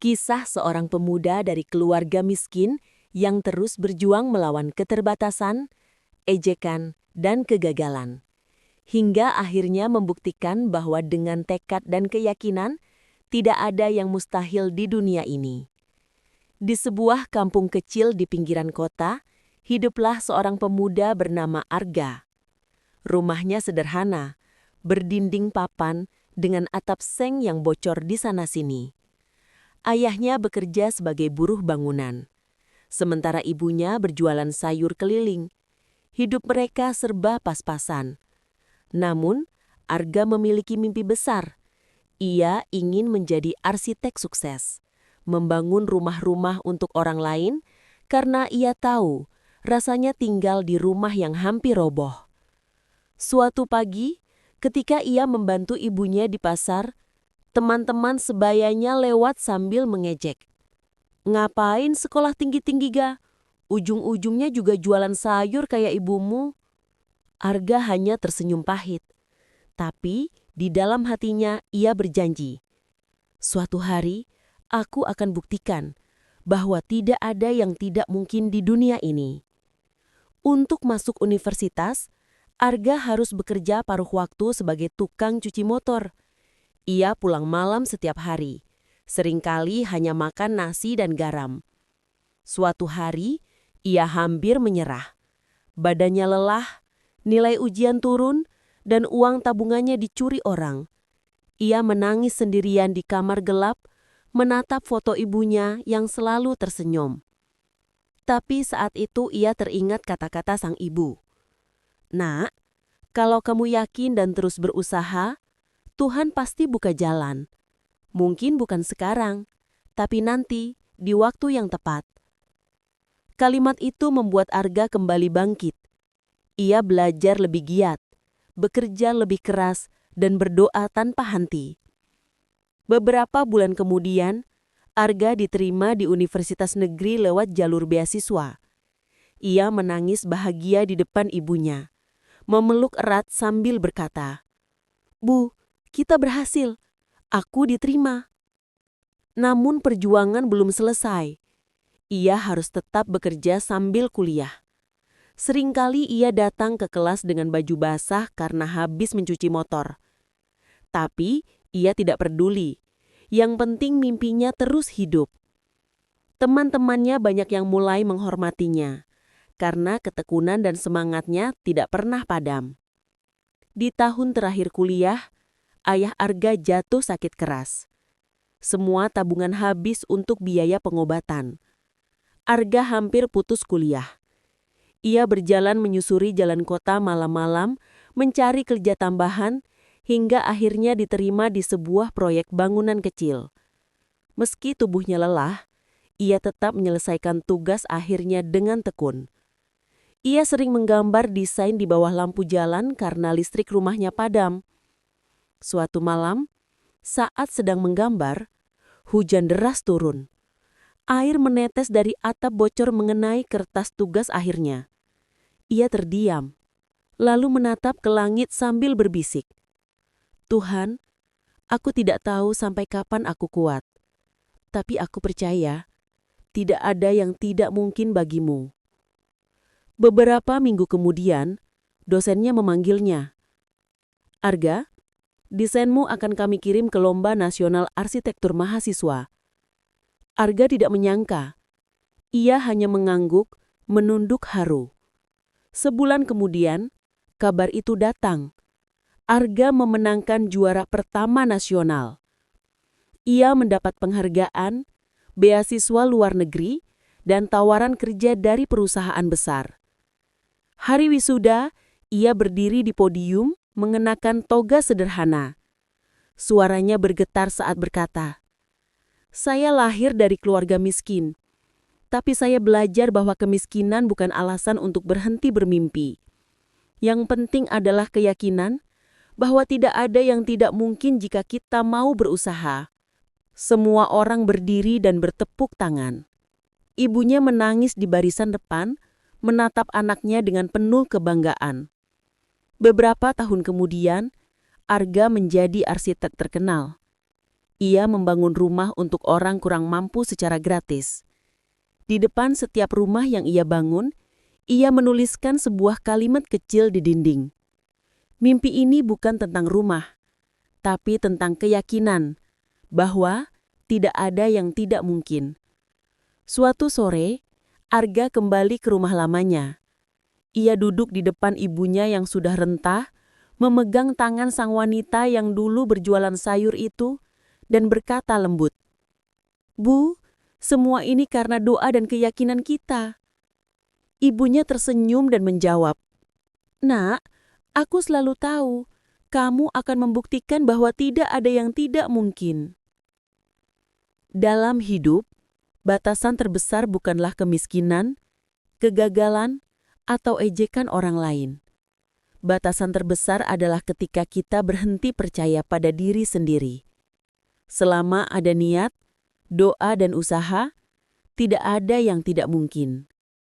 Kisah seorang pemuda dari keluarga miskin yang terus berjuang melawan keterbatasan, ejekan, dan kegagalan. Hingga akhirnya membuktikan bahwa dengan tekad dan keyakinan, tidak ada yang mustahil di dunia ini. Di sebuah kampung kecil di pinggiran kota, hiduplah seorang pemuda bernama Arga. Rumahnya sederhana, berdinding papan dengan atap seng yang bocor di sana-sini. Ayahnya bekerja sebagai buruh bangunan, sementara ibunya berjualan sayur keliling. Hidup mereka serba pas-pasan. Namun, Arga memiliki mimpi besar. Ia ingin menjadi arsitek sukses, membangun rumah-rumah untuk orang lain karena ia tahu rasanya tinggal di rumah yang hampir roboh. Suatu pagi, ketika ia membantu ibunya di pasar, teman-teman sebayanya lewat sambil mengejek. "Ngapain sekolah tinggi-tinggi ga? Ujung-ujungnya juga jualan sayur kayak ibumu." Arga hanya tersenyum pahit. Tapi di dalam hatinya ia berjanji, "Suatu hari aku akan buktikan bahwa tidak ada yang tidak mungkin di dunia ini." Untuk masuk universitas, Arga harus bekerja paruh waktu sebagai tukang cuci motor. Ia pulang malam setiap hari, seringkali hanya makan nasi dan garam. Suatu hari, ia hampir menyerah. Badannya lelah, nilai ujian turun, dan uang tabungannya dicuri orang. Ia menangis sendirian di kamar gelap, menatap foto ibunya yang selalu tersenyum. Tapi saat itu ia teringat kata-kata sang ibu. "Nak, kalau kamu yakin dan terus berusaha, Tuhan pasti buka jalan. Mungkin bukan sekarang, tapi nanti di waktu yang tepat." Kalimat itu membuat Arga kembali bangkit. Ia belajar lebih giat, bekerja lebih keras, dan berdoa tanpa henti. Beberapa bulan kemudian, Arga diterima di universitas negeri lewat jalur beasiswa. Ia menangis bahagia di depan ibunya, memeluk erat sambil berkata, "Bu, kita berhasil. Aku diterima." Namun perjuangan belum selesai. Ia harus tetap bekerja sambil kuliah. Seringkali ia datang ke kelas dengan baju basah karena habis mencuci motor. Tapi ia tidak peduli. Yang penting mimpinya terus hidup. Teman-temannya banyak yang mulai menghormatinya karena ketekunan dan semangatnya tidak pernah padam. Di tahun terakhir kuliah, ayah Arga jatuh sakit keras. Semua tabungan habis untuk biaya pengobatan. Arga hampir putus kuliah. Ia berjalan menyusuri jalan kota malam-malam, mencari kerja tambahan, hingga akhirnya diterima di sebuah proyek bangunan kecil. Meski tubuhnya lelah, ia tetap menyelesaikan tugas akhirnya dengan tekun. Ia sering menggambar desain di bawah lampu jalan karena listrik rumahnya padam. Suatu malam, saat sedang menggambar, hujan deras turun. Air menetes dari atap bocor mengenai kertas tugas akhirnya. Ia terdiam, lalu menatap ke langit sambil berbisik, "Tuhan, aku tidak tahu sampai kapan aku kuat. Tapi aku percaya, tidak ada yang tidak mungkin bagimu." Beberapa minggu kemudian, dosennya memanggilnya. "Arga, desainmu akan kami kirim ke Lomba Nasional Arsitektur Mahasiswa." Arga tidak menyangka. Ia hanya mengangguk, menunduk haru. Sebulan kemudian, kabar itu datang. Arga memenangkan juara pertama nasional. Ia mendapat penghargaan, beasiswa luar negeri, dan tawaran kerja dari perusahaan besar. Hari wisuda, ia berdiri di podium mengenakan toga sederhana. Suaranya bergetar saat berkata, "Saya lahir dari keluarga miskin, tapi saya belajar bahwa kemiskinan bukan alasan untuk berhenti bermimpi. Yang penting adalah keyakinan bahwa tidak ada yang tidak mungkin jika kita mau berusaha." Semua orang berdiri dan bertepuk tangan. Ibunya menangis di barisan depan, menatap anaknya dengan penuh kebanggaan. Beberapa tahun kemudian, Arga menjadi arsitek terkenal. Ia membangun rumah untuk orang kurang mampu secara gratis. Di depan setiap rumah yang ia bangun, ia menuliskan sebuah kalimat kecil di dinding. Mimpi ini bukan tentang rumah, tapi tentang keyakinan bahwa tidak ada yang tidak mungkin. Suatu sore, Arga kembali ke rumah lamanya. Ia duduk di depan ibunya yang sudah rentah, memegang tangan sang wanita yang dulu berjualan sayur itu, dan berkata lembut, "Bu, semua ini karena doa dan keyakinan kita." Ibunya tersenyum dan menjawab, "Nak, aku selalu tahu, kamu akan membuktikan bahwa tidak ada yang tidak mungkin." Dalam hidup, batasan terbesar bukanlah kemiskinan, kegagalan, atau ejekan orang lain. Batasan terbesar adalah ketika kita berhenti percaya pada diri sendiri. Selama ada niat, doa, dan usaha, tidak ada yang tidak mungkin.